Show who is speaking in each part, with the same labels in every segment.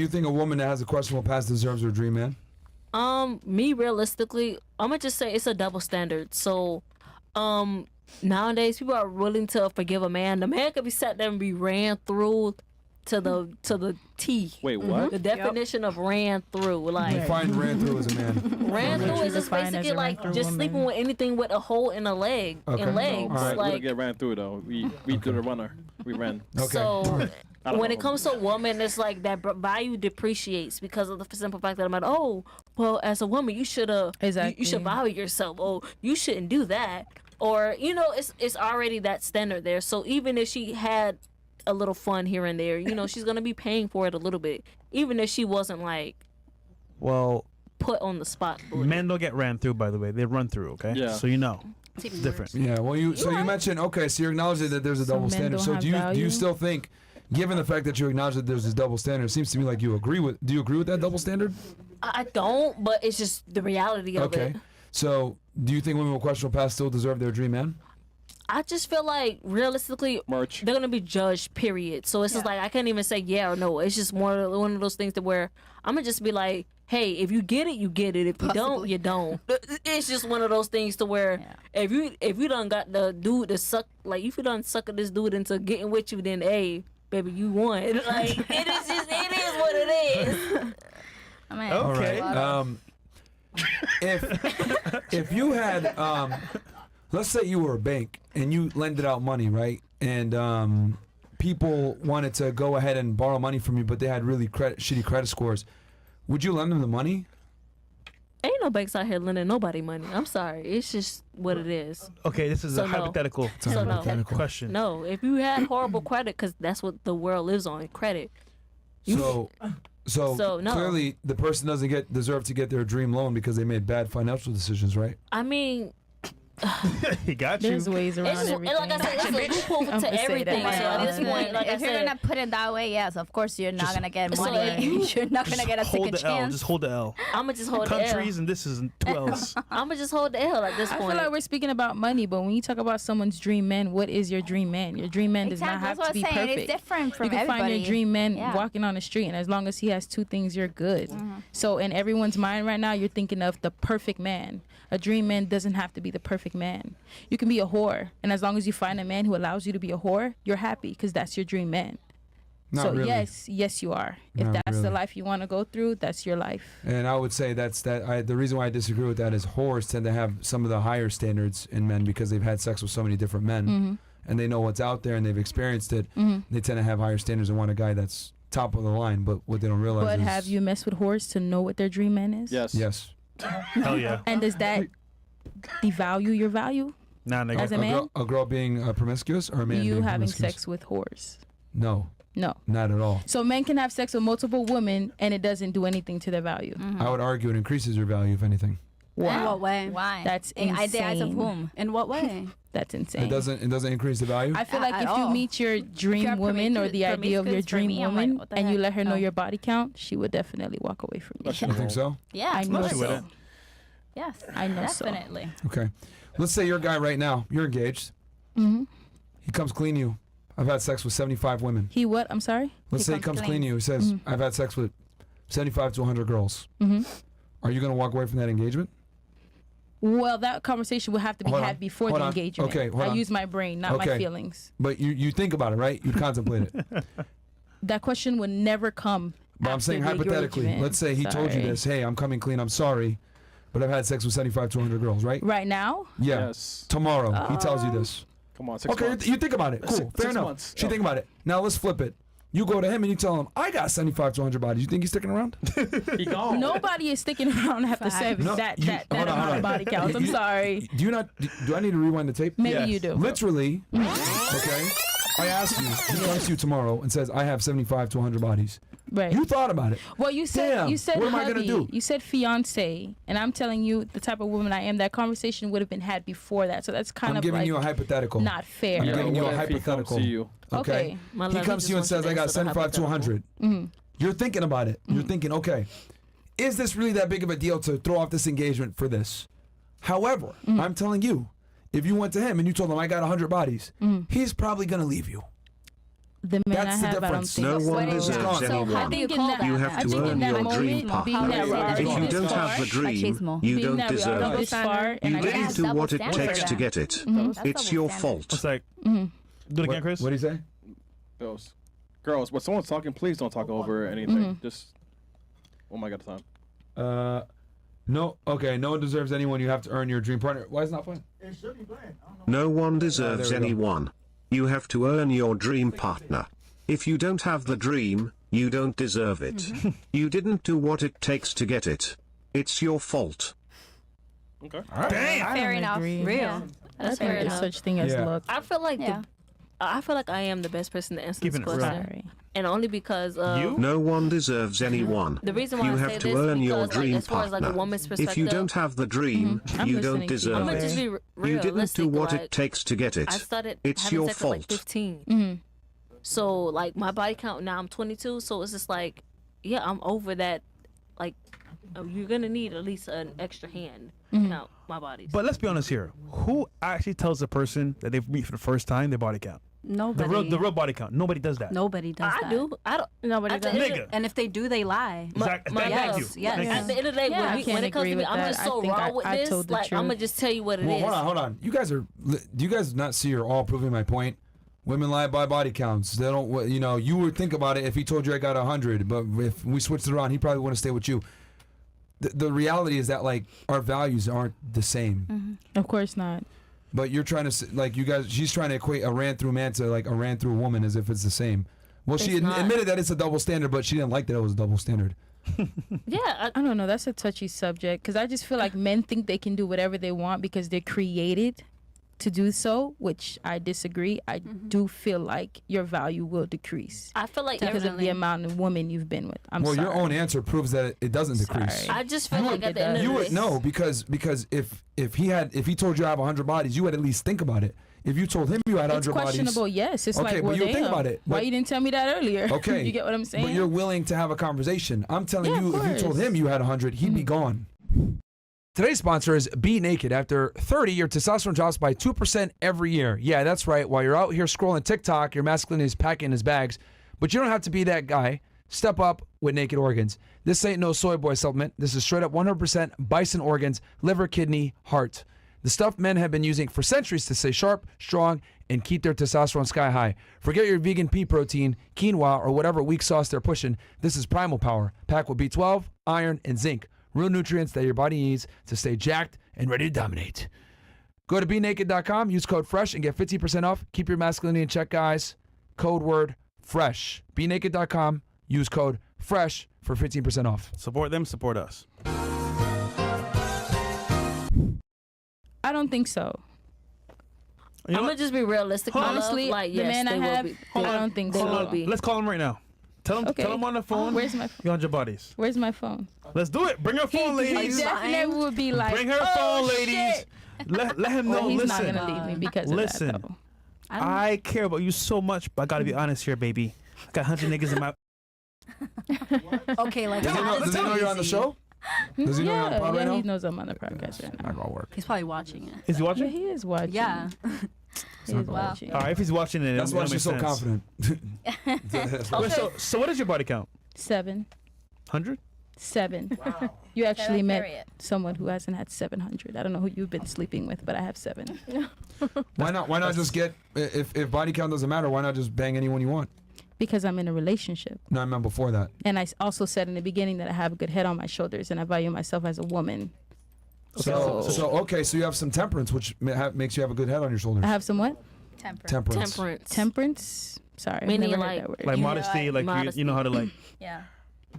Speaker 1: you think a woman that has a questionable past deserves her dream man?
Speaker 2: Me realistically, I'm gonna just say it's a double standard. So, nowadays people are willing to forgive a man. The man could be sat there and be ran through to the T.
Speaker 3: Wait, what?
Speaker 2: The definition of ran through, like
Speaker 1: Define ran through as a man.
Speaker 2: ran through is just basically like just sleeping with anything with a hole in a leg and legs.
Speaker 1: All right.
Speaker 3: We
Speaker 2: Like
Speaker 3: don't get ran through though. We do the runner. We ran.
Speaker 1: Okay.
Speaker 2: so.
Speaker 3: don't
Speaker 2: When
Speaker 3: know.
Speaker 2: it comes to a woman, it's like that value depreciates because of the simple fact that I'm like, oh, well, as a woman, you should
Speaker 4: Exactly.
Speaker 2: you should value yourself. Oh, you shouldn't do that. Or it's already that standard there. So even if she had a little fun here and there, she's gonna be paying for it a little bit, even if she wasn't like
Speaker 5: Well,
Speaker 2: put on the spot.
Speaker 5: men don't get ran through, by the way. They run through, okay?
Speaker 3: Yeah.
Speaker 5: So it's different.
Speaker 1: Yeah, well, you mentioned, okay, so you're acknowledging that there's a double
Speaker 4: men
Speaker 1: standard.
Speaker 4: don't
Speaker 1: So
Speaker 4: have
Speaker 1: do you
Speaker 4: value?
Speaker 1: still think, given the fact that you acknowledge that there's this double standard, it seems to me like do you agree with that double standard?
Speaker 2: I don't, but it's just the reality of
Speaker 1: Okay.
Speaker 2: it.
Speaker 1: So do you think women with questionable past still deserve their dream man?
Speaker 2: I just feel like realistically,
Speaker 3: Merch.
Speaker 2: they're gonna be judged. Period. So it's just like I can't even say yeah or no. It's just more one of those things to where I'm gonna just be like, hey, if you get it, you get it. If you don't, you don't. It's just one of those things to where if you done got the dude to suck, like if you done sucking this dude into getting with you, then hey, baby, you won. Like it is what it is.
Speaker 6: I mean,
Speaker 1: All
Speaker 5: Okay.
Speaker 1: right. If you had let's say you were a bank and you lended out money, right? And people wanted to go ahead and borrow money from you, but they had really shitty credit scores. Would you lend them the money?
Speaker 2: Ain't no banks out here lending nobody money. I'm sorry. It's just what it is.
Speaker 5: Okay, this is
Speaker 2: So
Speaker 5: a
Speaker 2: no.
Speaker 5: hypothetical
Speaker 2: So no.
Speaker 5: question.
Speaker 2: No, if you had horrible credit, because that's what the world lives on, credit.
Speaker 1: So
Speaker 2: no.
Speaker 1: clearly the person doesn't deserve to get their dream loan because they made bad financial decisions, right?
Speaker 2: I mean,
Speaker 5: He got you.
Speaker 4: There's ways around
Speaker 2: it's just,
Speaker 4: everything.
Speaker 2: like I said, it's a loophole
Speaker 4: I'm
Speaker 2: to
Speaker 4: gonna say
Speaker 2: everything. So
Speaker 4: that.
Speaker 2: at this point, like I
Speaker 6: if you're
Speaker 2: said,
Speaker 6: gonna put it that way, yes, of course you're not gonna get
Speaker 2: So
Speaker 6: money. You're not gonna get a
Speaker 5: hold
Speaker 6: second
Speaker 5: the L.
Speaker 6: chance.
Speaker 5: Just hold the L.
Speaker 2: I'm gonna just hold the L.
Speaker 5: Countries and this is 2 L's.
Speaker 2: I'm gonna just hold the L at this
Speaker 4: I
Speaker 2: point.
Speaker 4: feel like we're speaking about money, but when you talk about someone's dream man, what is your dream man? Your dream man does not
Speaker 6: Exactly,
Speaker 4: have
Speaker 6: that's
Speaker 4: to be
Speaker 6: what I'm saying.
Speaker 4: perfect.
Speaker 6: It's different from
Speaker 4: You can find
Speaker 6: everybody.
Speaker 4: your dream man
Speaker 6: Yeah.
Speaker 4: walking on the street, and as long as he has 2 things, you're good. So in everyone's mind right now, you're thinking of the perfect man. A dream man doesn't have to be the perfect man. You can be a whore, and as long as you find a man who allows you to be a whore, you're happy because that's your dream man.
Speaker 1: Not
Speaker 4: So
Speaker 1: really.
Speaker 4: yes, you are. If
Speaker 1: Not
Speaker 4: that's the
Speaker 1: really.
Speaker 4: life you want to go through, that's your life.
Speaker 1: And I would say the reason why I disagree with that is whores tend to have some of the higher standards in men because they've had sex with so many different men and they know what's out there and they've experienced it. They tend to have higher standards and want a guy that's top of the line, but what they don't realize
Speaker 4: But
Speaker 1: is
Speaker 4: have you messed with whores to know what their dream man is?
Speaker 3: Yes.
Speaker 5: Hell yeah.
Speaker 4: And does that devalue your value?
Speaker 5: Nah, nigga.
Speaker 4: As a man?
Speaker 1: a girl being promiscuous or a man
Speaker 4: You
Speaker 1: being
Speaker 4: having
Speaker 1: promiscuous?
Speaker 4: sex with whores?
Speaker 1: No,
Speaker 4: No.
Speaker 1: not at all.
Speaker 4: So men can have sex with multiple women and it doesn't do anything to their value.
Speaker 1: I would argue it increases your value, if anything.
Speaker 7: In what way?
Speaker 6: Why?
Speaker 4: That's
Speaker 6: In the eyes of
Speaker 4: insane.
Speaker 6: whom?
Speaker 7: In what way?
Speaker 4: That's insane.
Speaker 1: It doesn't increase the value?
Speaker 4: I feel
Speaker 6: At
Speaker 4: like if
Speaker 6: all.
Speaker 4: you meet your dream
Speaker 6: you're
Speaker 4: woman or the idea of your
Speaker 6: promiscuous for
Speaker 4: dream
Speaker 6: me, I'm like,
Speaker 4: woman
Speaker 6: what the
Speaker 4: and you
Speaker 6: heck?
Speaker 4: let her know
Speaker 6: No.
Speaker 4: your body count, she would definitely walk away from you.
Speaker 1: You think so?
Speaker 6: Yeah,
Speaker 4: I know
Speaker 5: Especially with
Speaker 4: so.
Speaker 5: it.
Speaker 6: yes,
Speaker 4: I know so.
Speaker 6: definitely.
Speaker 1: Okay. Let's say you're a guy right now. You're engaged.
Speaker 4: Mhm.
Speaker 1: He comes clean you. I've had sex with 75 women.
Speaker 4: He what? I'm sorry?
Speaker 1: Let's say he comes clean you. He says, I've had sex with 75 to 100 girls. Are you going to walk away from that engagement?
Speaker 4: Well, that conversation would have to be
Speaker 1: Hold on.
Speaker 4: had before
Speaker 1: Hold
Speaker 4: the
Speaker 1: on.
Speaker 4: engagement.
Speaker 1: Okay, hold
Speaker 4: I
Speaker 1: on.
Speaker 4: use my brain, not my
Speaker 1: Okay.
Speaker 4: feelings.
Speaker 1: But you think about it, right? You contemplate it.
Speaker 4: That question would never come.
Speaker 1: But I'm
Speaker 4: after
Speaker 1: saying
Speaker 4: the
Speaker 1: hypothetically,
Speaker 4: engagement.
Speaker 1: let's say he told you
Speaker 4: Sorry.
Speaker 1: this. Hey, I'm coming clean. I'm sorry. But I've had sex with 75 to 100 girls, right?
Speaker 4: Right now?
Speaker 1: Yeah.
Speaker 3: Yes.
Speaker 1: Tomorrow. He tells you this.
Speaker 3: Come on, 6
Speaker 1: Okay,
Speaker 3: months.
Speaker 1: you think about it. Cool.
Speaker 3: Six
Speaker 1: Fair enough.
Speaker 3: months.
Speaker 1: She think about it. Now let's flip it. You go to him and you tell him, I got 75 to 100 bodies. You think he's sticking around?
Speaker 3: He gone.
Speaker 4: Nobody is sticking around after seven.
Speaker 1: No,
Speaker 4: that
Speaker 1: you-
Speaker 4: that
Speaker 1: hold on,
Speaker 4: amount
Speaker 1: hold on.
Speaker 4: of body counts. I'm
Speaker 1: You-
Speaker 4: sorry.
Speaker 1: Do you not? Do I need to rewind the tape?
Speaker 4: Maybe
Speaker 3: Yes.
Speaker 4: you do.
Speaker 1: Literally, okay? I ask you, he comes to you tomorrow and says, I have 75 to 100 bodies.
Speaker 4: Right.
Speaker 1: You thought about it.
Speaker 4: Well, you said
Speaker 1: Damn,
Speaker 4: you said
Speaker 1: what am I gonna
Speaker 4: hubby,
Speaker 1: do?
Speaker 4: You said fiance, and I'm telling you the type of woman I am. That conversation would have been had before that. So that's kind
Speaker 1: I'm
Speaker 4: of
Speaker 1: giving
Speaker 4: like
Speaker 1: you a hypothetical.
Speaker 4: not fair.
Speaker 1: I'm giving you a
Speaker 3: what if he comes
Speaker 1: hypothetical.
Speaker 3: to you?
Speaker 1: Okay.
Speaker 2: My
Speaker 1: He
Speaker 2: love,
Speaker 1: comes
Speaker 2: he
Speaker 1: to you and
Speaker 2: just
Speaker 1: says,
Speaker 2: wants
Speaker 1: I got
Speaker 2: to answer the
Speaker 1: 75 to 100. You're thinking about it. You're thinking, okay, is this really that big of a deal to throw off this engagement for this? However, I'm telling you, if you went to him and you told him, I got 100 bodies, he's probably going to leave you.
Speaker 4: The men
Speaker 1: That's the
Speaker 4: I have, I don't
Speaker 1: difference.
Speaker 4: think.
Speaker 7: No one
Speaker 6: So-
Speaker 7: deserves
Speaker 6: so how
Speaker 7: anyone.
Speaker 6: do you
Speaker 4: think
Speaker 6: call
Speaker 4: that-
Speaker 6: that?
Speaker 7: You
Speaker 4: I
Speaker 7: have to
Speaker 4: think in
Speaker 7: earn
Speaker 4: that
Speaker 7: your
Speaker 4: moment,
Speaker 7: dream
Speaker 4: being
Speaker 7: partner.
Speaker 4: that we're
Speaker 7: If you
Speaker 4: already
Speaker 7: don't
Speaker 4: this
Speaker 7: have the
Speaker 4: far,
Speaker 7: dream,
Speaker 6: machismo.
Speaker 7: you
Speaker 4: being
Speaker 7: don't
Speaker 4: that we're
Speaker 7: deserve
Speaker 4: already
Speaker 7: it.
Speaker 4: this far,
Speaker 7: You
Speaker 4: and I
Speaker 7: didn't
Speaker 4: guess
Speaker 7: do what it
Speaker 6: double
Speaker 7: takes to
Speaker 6: standard.
Speaker 7: get it.
Speaker 6: That's
Speaker 7: It's your
Speaker 6: double
Speaker 7: fault.
Speaker 5: It's like,
Speaker 4: Mm-hmm.
Speaker 5: do it again, Chris.
Speaker 1: What do you say?
Speaker 3: Girls, when someone's talking, please don't talk over anything. Just oh my god, time.
Speaker 1: No. Okay. No one deserves anyone. You have to earn your dream partner. Why is it not playing?
Speaker 7: No one deserves
Speaker 1: there we go.
Speaker 7: anyone. You have to earn your dream partner. If you don't have the dream, you don't deserve it. You didn't do what it takes to get it. It's your fault.
Speaker 3: Okay.
Speaker 5: Damn.
Speaker 6: Fair
Speaker 4: don't
Speaker 6: enough.
Speaker 4: agree.
Speaker 6: Real.
Speaker 4: I
Speaker 2: That's
Speaker 4: think
Speaker 2: fair
Speaker 4: there's
Speaker 2: enough.
Speaker 4: such thing as
Speaker 1: Yeah.
Speaker 4: luck.
Speaker 2: I feel like
Speaker 6: Yeah.
Speaker 2: I feel like I am the best person to answer
Speaker 5: Keeping
Speaker 2: this
Speaker 5: it real.
Speaker 2: question,
Speaker 4: Sorry.
Speaker 2: and only because
Speaker 5: You?
Speaker 7: No one deserves anyone.
Speaker 2: the reason why
Speaker 7: You
Speaker 2: I say
Speaker 7: have to
Speaker 2: this
Speaker 7: earn
Speaker 2: because
Speaker 7: your
Speaker 2: like,
Speaker 7: dream
Speaker 2: as far as like a
Speaker 7: partner.
Speaker 2: woman's perspective,
Speaker 7: If you don't have the dream,
Speaker 4: I'm
Speaker 7: you
Speaker 4: listening
Speaker 7: don't
Speaker 4: to you.
Speaker 7: deserve
Speaker 2: I'm gonna
Speaker 7: it.
Speaker 2: just be
Speaker 7: You
Speaker 2: realistic.
Speaker 7: didn't do what
Speaker 2: like,
Speaker 7: it takes to get it.
Speaker 2: I started
Speaker 7: It's
Speaker 2: having
Speaker 7: your
Speaker 2: sex at like
Speaker 7: fault.
Speaker 2: 15. So like my body count now I'm 22. So it's just like, yeah, I'm over that. Like you're gonna need at least an extra hand to count my body.
Speaker 5: But let's be honest here. Who actually tells a person that they've meet for the first time their body count?
Speaker 8: Nobody.
Speaker 5: The real body count. Nobody does that.
Speaker 8: Nobody does
Speaker 2: I
Speaker 8: that.
Speaker 2: do. I don't.
Speaker 4: Nobody
Speaker 2: at the
Speaker 4: does.
Speaker 2: end of-
Speaker 5: Nigga.
Speaker 8: And if they do, they lie.
Speaker 5: Exactly.
Speaker 2: my-
Speaker 5: Thank you.
Speaker 8: yes, yes.
Speaker 5: Thank
Speaker 2: At
Speaker 5: you.
Speaker 2: the end of the day,
Speaker 4: Yeah, I
Speaker 2: when it
Speaker 4: can't
Speaker 2: comes to
Speaker 4: agree
Speaker 2: me,
Speaker 4: with
Speaker 2: I'm
Speaker 4: that.
Speaker 2: just
Speaker 4: I
Speaker 2: so
Speaker 4: think
Speaker 2: raw with
Speaker 4: I
Speaker 2: this.
Speaker 4: told the
Speaker 2: Like I'm gonna
Speaker 4: truth.
Speaker 2: just tell you what it
Speaker 1: Well,
Speaker 2: is.
Speaker 1: hold on. You guys are. Do you guys not see you're all proving my point? Women lie by body counts. They don't. You know, you would think about it if he told you I got 100, but if we switched it around, he probably wouldn't stay with you. The reality is that like our values aren't the same.
Speaker 4: Of course not.
Speaker 1: But you're trying to like you guys. She's trying to equate a ran through man to like a ran through woman as if it's the same. Well, she
Speaker 2: It's not.
Speaker 1: admitted that it's a double standard, but she didn't like that it was a double standard.
Speaker 2: Yeah,
Speaker 4: I don't know. That's a touchy subject because I just feel like men think they can do whatever they want because they're created to do so, which I disagree. I do feel like your value will decrease
Speaker 2: I feel like
Speaker 4: because of the
Speaker 8: Definitely.
Speaker 4: amount of women you've been with. I'm
Speaker 1: Well,
Speaker 4: sorry.
Speaker 1: your own answer proves that it doesn't decrease.
Speaker 4: Sorry.
Speaker 2: I just feel
Speaker 4: I
Speaker 2: like
Speaker 4: think
Speaker 2: at
Speaker 4: it
Speaker 2: the end
Speaker 4: does.
Speaker 2: of
Speaker 1: You
Speaker 2: the
Speaker 1: would
Speaker 2: day,
Speaker 1: no because if he told you I have 100 bodies, you would at least think about it. If you told him you had
Speaker 4: It's
Speaker 1: 100 bodies,
Speaker 4: questionable, yes. It's
Speaker 1: Okay,
Speaker 4: like,
Speaker 1: but
Speaker 4: well,
Speaker 1: you think
Speaker 4: damn,
Speaker 1: about it,
Speaker 4: why
Speaker 1: but-
Speaker 4: you didn't tell me that earlier?
Speaker 1: Okay,
Speaker 4: You get what I'm saying?
Speaker 1: but you're willing to have a conversation. I'm telling
Speaker 4: Yeah,
Speaker 1: you,
Speaker 4: of
Speaker 1: if you told
Speaker 4: course.
Speaker 1: him you had 100, he'd be gone. Today's sponsor is Be Naked. After 30, your testosterone drops by 2% every year. Yeah, that's right. While you're out here scrolling TikTok, your masculinity is packing his bags. But you don't have to be that guy. Step up with Naked Organs. This ain't no soy boy supplement. This is straight up 100% bison organs, liver, kidney, heart. The stuff men have been using for centuries to stay sharp, strong, and keep their testosterone sky high. Forget your vegan pea protein, quinoa, or whatever weak sauce they're pushing. This is Primal Power, packed with B12, iron, and zinc. Real nutrients that your body needs to stay jacked and ready to dominate. Go to BeNaked.com, use code FRESH, and get 15% off. Keep your masculinity in check, guys. Code word FRESH. BeNaked.com, use code FRESH for 15% off.
Speaker 5: Support them, support us.
Speaker 4: I don't think so.
Speaker 5: You know
Speaker 2: I'm
Speaker 5: what?
Speaker 2: gonna just be realistic. my love.
Speaker 4: Honestly,
Speaker 2: like
Speaker 4: the
Speaker 2: yes,
Speaker 4: man
Speaker 2: they
Speaker 4: I
Speaker 2: will
Speaker 4: have,
Speaker 2: be.
Speaker 4: I don't think
Speaker 2: They
Speaker 4: so.
Speaker 2: will be.
Speaker 5: Let's call him right now. Tell him,
Speaker 4: Okay.
Speaker 5: tell him on the phone.
Speaker 4: Where's my phone?
Speaker 5: You're on your bodies.
Speaker 4: Where's my phone?
Speaker 5: Let's do it. Bring her phone,
Speaker 4: He
Speaker 5: ladies.
Speaker 4: definitely would be like,
Speaker 5: Bring her
Speaker 4: oh,
Speaker 5: phone, ladies.
Speaker 4: shit.
Speaker 5: Let him know.
Speaker 4: Well, he's
Speaker 5: listen.
Speaker 4: not gonna leave me because of
Speaker 5: Listen.
Speaker 4: that, though.
Speaker 5: I care about you so much, but I gotta be honest here, baby. I got 100 niggas in my.
Speaker 8: Okay, like
Speaker 1: Does he know you're on the show? Does he know you're on the pod right
Speaker 4: Yeah,
Speaker 1: now?
Speaker 4: he knows I'm on the podcast right now.
Speaker 1: Not gonna work.
Speaker 8: he's probably watching it.
Speaker 5: Is he
Speaker 4: Yeah,
Speaker 5: watching?
Speaker 4: he is watching.
Speaker 8: Yeah.
Speaker 4: He is watching.
Speaker 5: All right, if he's watching it,
Speaker 1: That's
Speaker 5: it
Speaker 1: why
Speaker 5: don't
Speaker 1: she's so
Speaker 5: make sense.
Speaker 1: confident.
Speaker 5: Wait, so what is your body count?
Speaker 4: 7.
Speaker 5: 100?
Speaker 4: 7. You actually met
Speaker 6: period.
Speaker 4: someone who hasn't had 700. I don't know who you've been sleeping with, but I have 7.
Speaker 1: Why not just get if body count doesn't matter? Why not just bang anyone you want?
Speaker 4: Because I'm in a relationship.
Speaker 1: No, I meant before that.
Speaker 4: And I also said in the beginning that I have a good head on my shoulders and I value myself as a woman.
Speaker 1: So you have some temperance, which makes you have a good head on your shoulders.
Speaker 4: I have some what?
Speaker 1: Temperance.
Speaker 4: Temperance? Sorry, I've
Speaker 2: Meaning
Speaker 4: never heard
Speaker 2: like-
Speaker 4: that word.
Speaker 5: Like modesty, like
Speaker 2: modesty.
Speaker 5: You know how to like
Speaker 6: Yeah.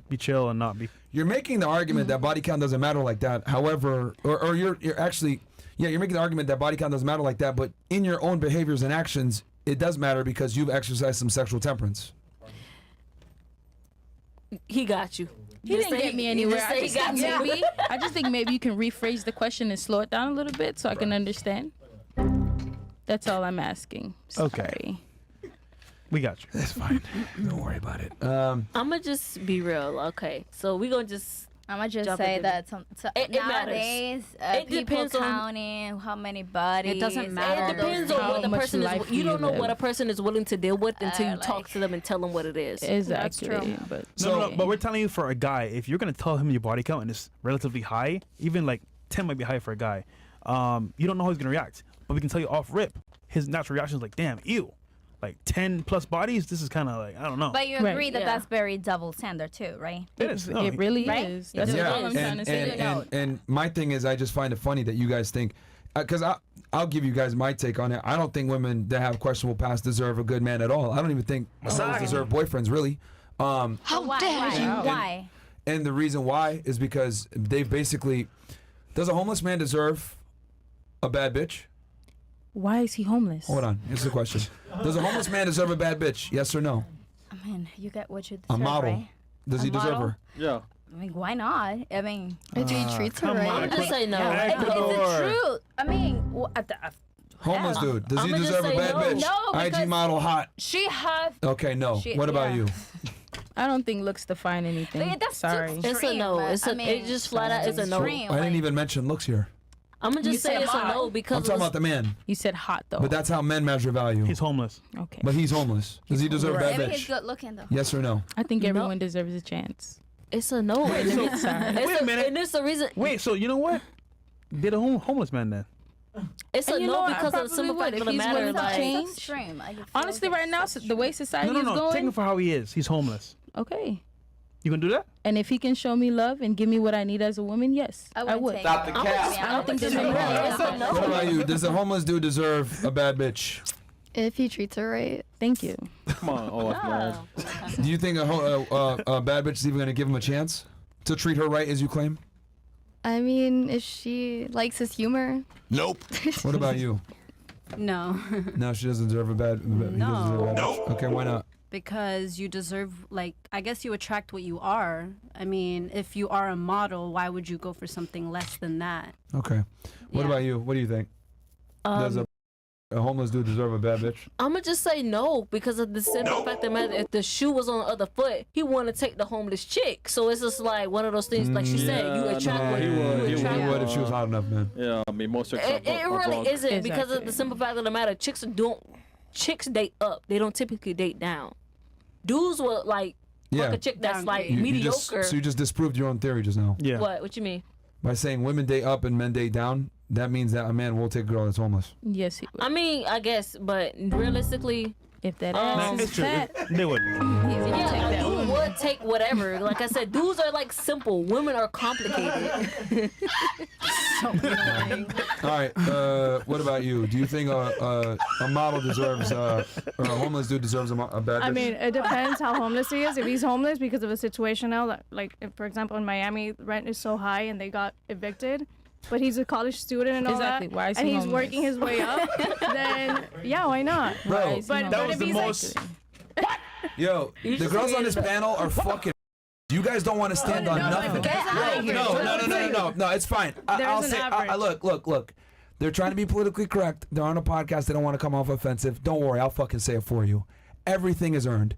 Speaker 5: be chill and not be.
Speaker 1: You're making the argument that body count doesn't matter like that. However, or you're actually, you're making the argument that body count doesn't matter like that. But in your own behaviors and actions, it does matter because you've exercised some sexual temperance.
Speaker 2: He got you.
Speaker 4: He didn't get me anywhere.
Speaker 2: Just say he got you.
Speaker 4: I just think maybe you can rephrase the question and slow it down a little bit so I can understand. That's all I'm asking. Sorry.
Speaker 5: Okay. We got you.
Speaker 1: That's fine. Don't worry about it.
Speaker 2: I'm gonna just be real. Okay, so we gonna just
Speaker 6: I'm gonna just
Speaker 2: Jump
Speaker 6: say
Speaker 2: into
Speaker 6: that
Speaker 2: It matters.
Speaker 6: nowadays
Speaker 2: It
Speaker 6: people
Speaker 2: depends on-
Speaker 6: counting how many bodies.
Speaker 8: It doesn't matter.
Speaker 2: It depends on
Speaker 4: How
Speaker 2: what the
Speaker 4: much
Speaker 2: person
Speaker 4: life
Speaker 2: is. You
Speaker 4: do you
Speaker 2: don't know what a
Speaker 4: live?
Speaker 2: person is willing to deal with until you talk
Speaker 6: like-
Speaker 2: to them and tell them what it is.
Speaker 4: Exactly.
Speaker 6: true.
Speaker 4: But
Speaker 5: No, but we're telling you for a guy, if you're gonna tell him your body count and it's relatively high, even like 10 might be high for a guy. You don't know how he's gonna react, but we can tell you off rip. His natural reaction is like, damn, ew. Like 10 plus bodies. This is kind of like, I don't know.
Speaker 6: But you
Speaker 4: Right.
Speaker 6: agree that
Speaker 2: Yeah.
Speaker 6: that's very double standard too, right?
Speaker 5: It is. No,
Speaker 4: it really
Speaker 6: Right?
Speaker 4: is.
Speaker 6: It
Speaker 4: That's
Speaker 6: really
Speaker 4: all I'm
Speaker 6: is.
Speaker 4: trying to say.
Speaker 1: and my thing is, I just find it funny that you guys think, because I'll give you guys my take on it. I don't think women that have questionable past deserve a good man at all. I don't even think hoes deserve boyfriends, really.
Speaker 6: How dare you? Why?
Speaker 1: And the reason why is because they basically, does a homeless man deserve a bad bitch?
Speaker 4: Why is he homeless?
Speaker 1: Hold on, here's the question. Does a homeless man deserve a bad bitch? Yes or no?
Speaker 6: I mean, you get what you
Speaker 1: A
Speaker 6: deserve,
Speaker 1: model.
Speaker 6: right?
Speaker 1: Does he deserve
Speaker 6: model?
Speaker 1: her?
Speaker 3: Yeah.
Speaker 6: I mean, why not? I mean,
Speaker 8: If he treats her
Speaker 5: come
Speaker 8: right.
Speaker 5: on.
Speaker 2: I'm just say no.
Speaker 6: it's the
Speaker 5: Ecuador.
Speaker 6: truth. I mean,
Speaker 1: Homeless dude, does he
Speaker 2: I'ma just
Speaker 1: deserve a
Speaker 2: say
Speaker 1: bad
Speaker 2: no.
Speaker 1: bitch?
Speaker 6: No,
Speaker 1: IG
Speaker 6: because-
Speaker 1: model hot.
Speaker 6: she have.
Speaker 1: Okay, no. What about
Speaker 6: yeah.
Speaker 1: you?
Speaker 4: I don't think looks define anything.
Speaker 6: That's
Speaker 4: Sorry.
Speaker 6: too
Speaker 2: It's a no.
Speaker 6: extreme.
Speaker 2: It's a.
Speaker 6: I mean,
Speaker 2: It just flat out is a no.
Speaker 6: extreme,
Speaker 1: I didn't
Speaker 6: like-
Speaker 1: even mention looks here.
Speaker 2: I'm gonna
Speaker 6: You
Speaker 2: just say
Speaker 6: said
Speaker 2: it's a
Speaker 6: model.
Speaker 2: no because
Speaker 1: I'm talking about the man.
Speaker 4: You said hot though.
Speaker 1: But that's how men measure value.
Speaker 5: He's homeless.
Speaker 4: okay.
Speaker 1: But he's homeless. Does he deserve a bad
Speaker 6: Maybe he's
Speaker 1: bitch?
Speaker 6: good looking though.
Speaker 1: Yes or no?
Speaker 4: I think
Speaker 2: No.
Speaker 4: everyone deserves a chance.
Speaker 2: it's a no. And
Speaker 5: so-
Speaker 2: it's,
Speaker 4: Sorry.
Speaker 5: Wait a minute.
Speaker 2: And it's the reason.
Speaker 5: Wait, so you know what? Did a homeless man then?
Speaker 2: It's a
Speaker 4: And you know
Speaker 2: no
Speaker 4: what? I
Speaker 2: because of the
Speaker 4: probably
Speaker 2: simple
Speaker 4: would
Speaker 2: fact
Speaker 4: if
Speaker 2: of the
Speaker 4: he's
Speaker 2: matter.
Speaker 4: willing to
Speaker 2: Like,
Speaker 4: change.
Speaker 6: That's extreme. I feel
Speaker 4: Honestly,
Speaker 6: like
Speaker 4: right now,
Speaker 6: that's
Speaker 4: the way society
Speaker 5: No,
Speaker 4: is
Speaker 5: Take
Speaker 4: going,
Speaker 5: him for how he is. He's homeless.
Speaker 4: okay.
Speaker 5: You gonna do that?
Speaker 4: And if he can show me love and give me what I need as a woman, yes, I
Speaker 6: wouldn't
Speaker 4: would.
Speaker 6: take
Speaker 9: Stop the
Speaker 6: it.
Speaker 9: cap.
Speaker 4: I don't think there's
Speaker 6: It's
Speaker 4: any wrong.
Speaker 2: it's a no.
Speaker 1: What about you? Does a homeless dude deserve a bad bitch?
Speaker 8: If he treats her right.
Speaker 4: Thank you.
Speaker 3: Come on. Oh, that's mad.
Speaker 1: Do you think a bad bitch is even going to give him a chance to treat her right, as you claim?
Speaker 8: I mean, if she likes his humor.
Speaker 7: Nope.
Speaker 1: What about you?
Speaker 8: No.
Speaker 1: No, she doesn't deserve a bad. He doesn't deserve a bad bitch. Okay, why not?
Speaker 8: Because you deserve, like, I guess you attract what you are. I mean, if you are a model, why would you go for something less than that?
Speaker 1: Okay. What
Speaker 8: Yeah.
Speaker 1: about you? What do you think? Does a homeless dude deserve a bad bitch?
Speaker 2: I'm gonna just say no because of the simple fact that matter. If the shoe was on the other foot, he want to take the homeless chick. So it's just like one of those things, like she said, you
Speaker 3: Yeah,
Speaker 2: attract
Speaker 3: no,
Speaker 2: what
Speaker 3: he
Speaker 2: you
Speaker 3: would, he
Speaker 2: attract.
Speaker 1: He would if she was hot enough, man.
Speaker 3: Yeah, I mean, most chicks
Speaker 2: It
Speaker 3: are
Speaker 2: really
Speaker 3: broke.
Speaker 2: isn't because of
Speaker 4: Exactly.
Speaker 2: the simple fact of the matter. Chicks date up. They don't typically date down. Dudes will like
Speaker 1: Yeah.
Speaker 2: fuck a chick that's like
Speaker 8: Downgrade.
Speaker 2: mediocre.
Speaker 1: So you just disproved your own theory just now.
Speaker 5: Yeah.
Speaker 2: What you mean?
Speaker 1: By saying women date up and men date down, that means that a man will take a girl that's homeless.
Speaker 4: Yes, he would.
Speaker 2: I mean, I guess, but realistically,
Speaker 4: If that
Speaker 2: Um,
Speaker 4: ass
Speaker 5: It's
Speaker 4: is
Speaker 5: true.
Speaker 4: fat,
Speaker 5: They would.
Speaker 2: yeah, a dude would take whatever. Like I said, dudes are like simple. Women are complicated.
Speaker 1: All right. What about you? Do you think a model deserves, or a homeless dude deserves a bad bitch?
Speaker 10: I mean, it depends how homeless he is. If he's homeless because of a situation now, like if, for example, in Miami, rent is so high and they got evicted, but he's a college student and all
Speaker 4: Exactly.
Speaker 10: that,
Speaker 4: Why is
Speaker 10: and
Speaker 4: he
Speaker 10: he's
Speaker 4: homeless?
Speaker 10: working his way up, then yeah, why not?
Speaker 1: Bro,
Speaker 4: Why is he
Speaker 10: But
Speaker 4: homeless?
Speaker 5: That
Speaker 10: but
Speaker 5: was
Speaker 10: if
Speaker 5: the
Speaker 10: he's
Speaker 5: most.
Speaker 1: yo, the
Speaker 2: just
Speaker 1: girls on
Speaker 2: created
Speaker 1: this
Speaker 2: a-
Speaker 1: panel are fucking. You guys don't want to stand on nothing.
Speaker 10: Get out of here.
Speaker 1: No, it's fine. I'll
Speaker 10: There's
Speaker 1: say,
Speaker 10: an average.
Speaker 1: look. They're trying to be politically correct. They're on a podcast. They don't want to come off offensive. Don't worry, I'll fucking say it for you. Everything is earned.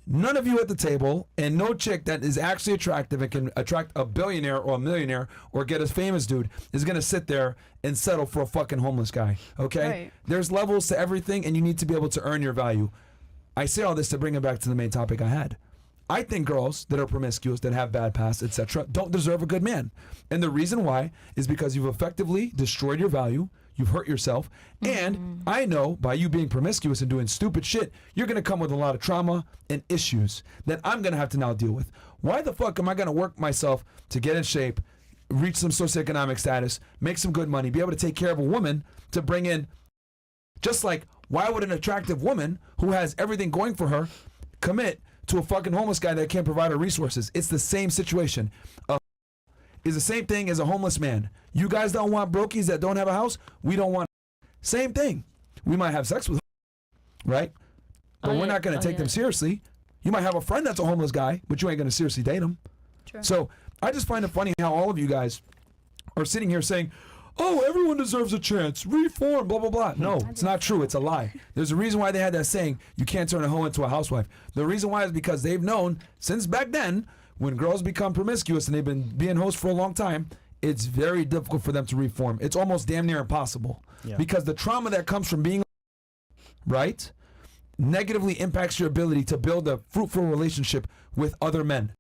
Speaker 1: None of you at the table, and no chick that is actually attractive and can attract a billionaire or a millionaire or get a famous dude is gonna sit there and settle for a fucking homeless guy. Okay?
Speaker 8: Right.
Speaker 1: There's levels to everything, and you need to be able to earn your value. I say all this to bring it back to the main topic I had. I think girls that are promiscuous, that have bad past, etc., don't deserve a good man. And the reason why is because you've effectively destroyed your value, you've hurt yourself, and I know by you being promiscuous and doing stupid shit, you're going to come with a lot of trauma and issues that I'm going to have to now deal with. Why the fuck am I going to work myself to get in shape, reach some socioeconomic status, make some good money, be able to take care of a woman to bring in, just like, why would an attractive woman who has everything going for her commit to a fucking homeless guy that can't provide her resources? It's the same situation. Is the same thing as a homeless man. You guys don't want brokies that don't have a house. We don't want. Same thing. We might have sex with them, right? But we're not going to take them seriously. You might have a friend that's a homeless guy, but you ain't going to seriously date him.
Speaker 6: True.
Speaker 1: So I just find it funny how all of you guys are sitting here saying, oh, everyone deserves a chance, reform, blah, blah, blah. No, it's not true. It's a lie. There's a reason why they had that saying, you can't turn a hoe into a housewife. The reason why is because they've known since back then, when girls become promiscuous and they've been being hosts for a long time, it's very difficult for them to reform. It's almost damn near impossible because the trauma that comes from being right negatively impacts your ability to build a fruitful relationship with other men.